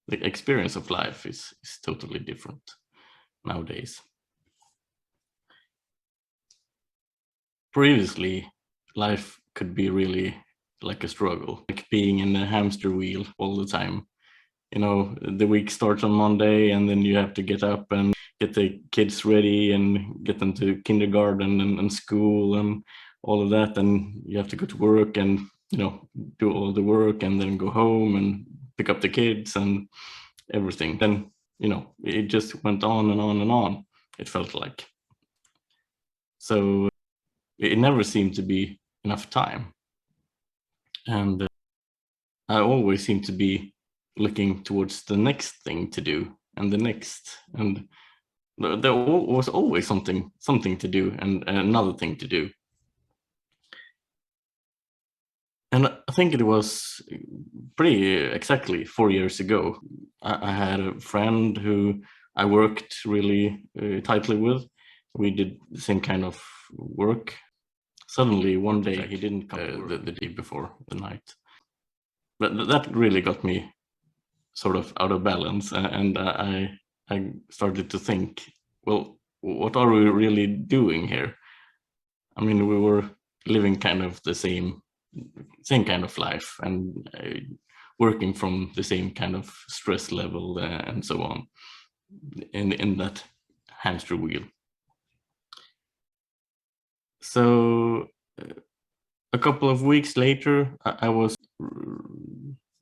the experience of life is totally different nowadays. Previously, life could be really like a struggle, like being in a hamster wheel all the time. You know, the week starts on Monday and then you have to get up and get the kids ready and get them to kindergarten and school and all of that. And you have to go to work and, you know, do all the work and then go home and pick up the kids and everything. Then, you know, it just went on and on and on, it felt like. So it never seemed to be enough time. And I always seemed to be looking towards the next thing to do and the next. And there was always something to do and another thing to do. And I think it was pretty exactly 4 years ago. I had a friend who I worked really tightly with. We did the same kind of work. Suddenly one day he didn't come the day before the night. But that really got me sort of out of balance, and I started to think, well, what are we really doing here? I mean, we were living kind of the same kind of life and working from the same kind of stress level and so on in that hamster wheel. So a couple of weeks later, I was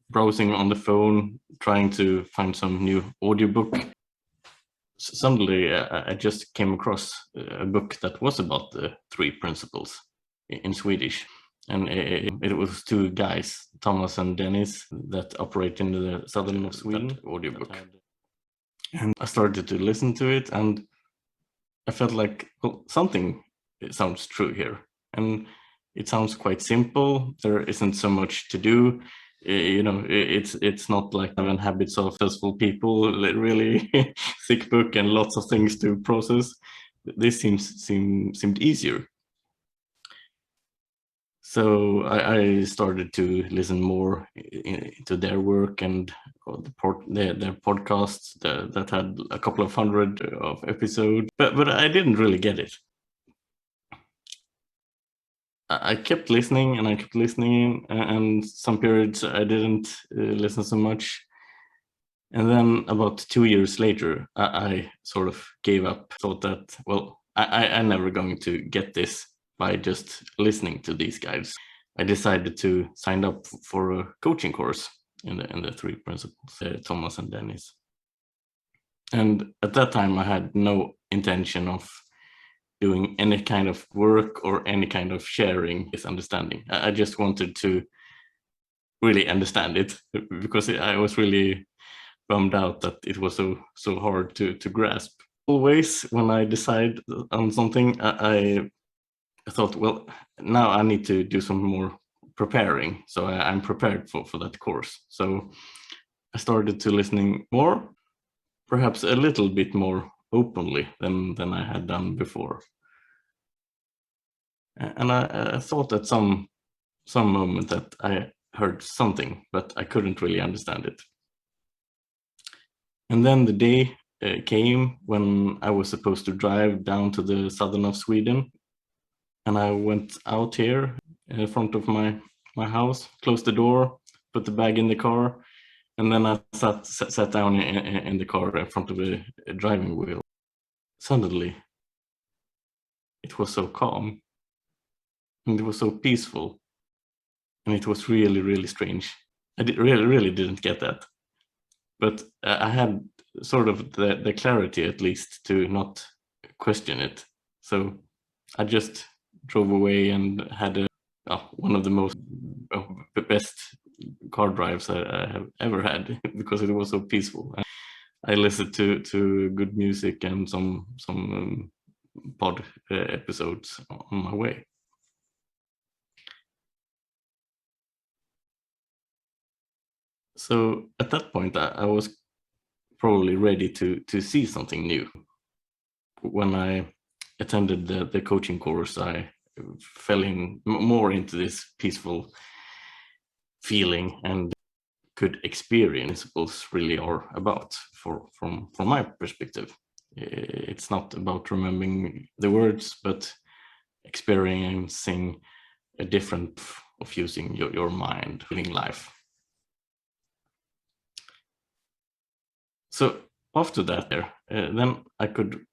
browsing on the phone, trying to find some new audiobook. Suddenly, I just came across a book that was about the 3 principles in Swedish. And it was 2 guys, Thomas and Dennis, that operate in the southern of Sweden, audiobook. And I started to listen to it, and I felt like, well, something sounds true here. And it sounds quite simple. There isn't so much to do. You know, it's not like 7 Habits of Successful People, really thick book and lots of things to process. This seemed easier. So I started to listen more to their work and their podcasts that had a couple of hundred of episodes, but I didn't really get it. I kept listening and I kept listening, and some periods I didn't listen so much. And then about 2 years later, I sort of gave up, thought that, well, I'm never going to get this by just listening to these guys. I decided to sign up for a coaching course in the 3 principles, Thomas and Dennis. And at that time, I had no intention of doing any kind of work or any kind of sharing this understanding. I just wanted to really understand it, because I was really bummed out that it was so hard to grasp. Always when I decide on something, I thought, well, now I need to do some more preparing, so I'm prepared for that course. So I started to listening more, perhaps a little bit more openly than I had done before. And I thought at some moment that I heard something, but I couldn't really understand it. And then the day came when I was supposed to drive down to the southern of Sweden. And I went out here in front of my house, closed the door, put the bag in the car, and then I sat down in the car in front of the driving wheel. Suddenly, it was so calm, and it was so peaceful, and it was really, really strange. I really didn't get that. But I had sort of the clarity, at least, to not question it. So I just drove away and had one of the most best car drives I have ever had, because it was so peaceful. I listened to good music and some pod episodes on my way. So at that point, I was probably ready to see something new. When I attended the coaching course, I fell in more into this peaceful feeling, and could experience principles really are about from my perspective. It's not about remembering the words, but experiencing a different of using your mind, living life. So after that, then I could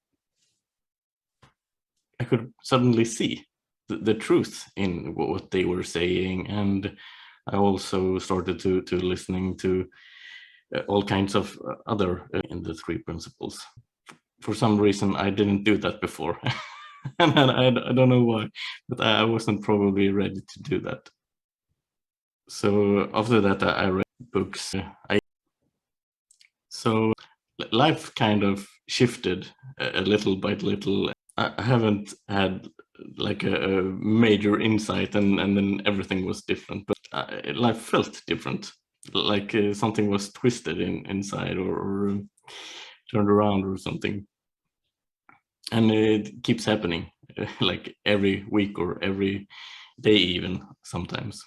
suddenly see the truth in what they were saying, and I also started to listening to all kinds of other in the three principles. For some reason, I didn't do that before, and I don't know why, but I wasn't probably ready to do that. So after that, I read books. So life kind of shifted a little by little. I haven't had like a major insight, and then everything was different, but life felt different, like something was twisted inside, or turned around or something. And it keeps happening like every week or every day, even sometimes.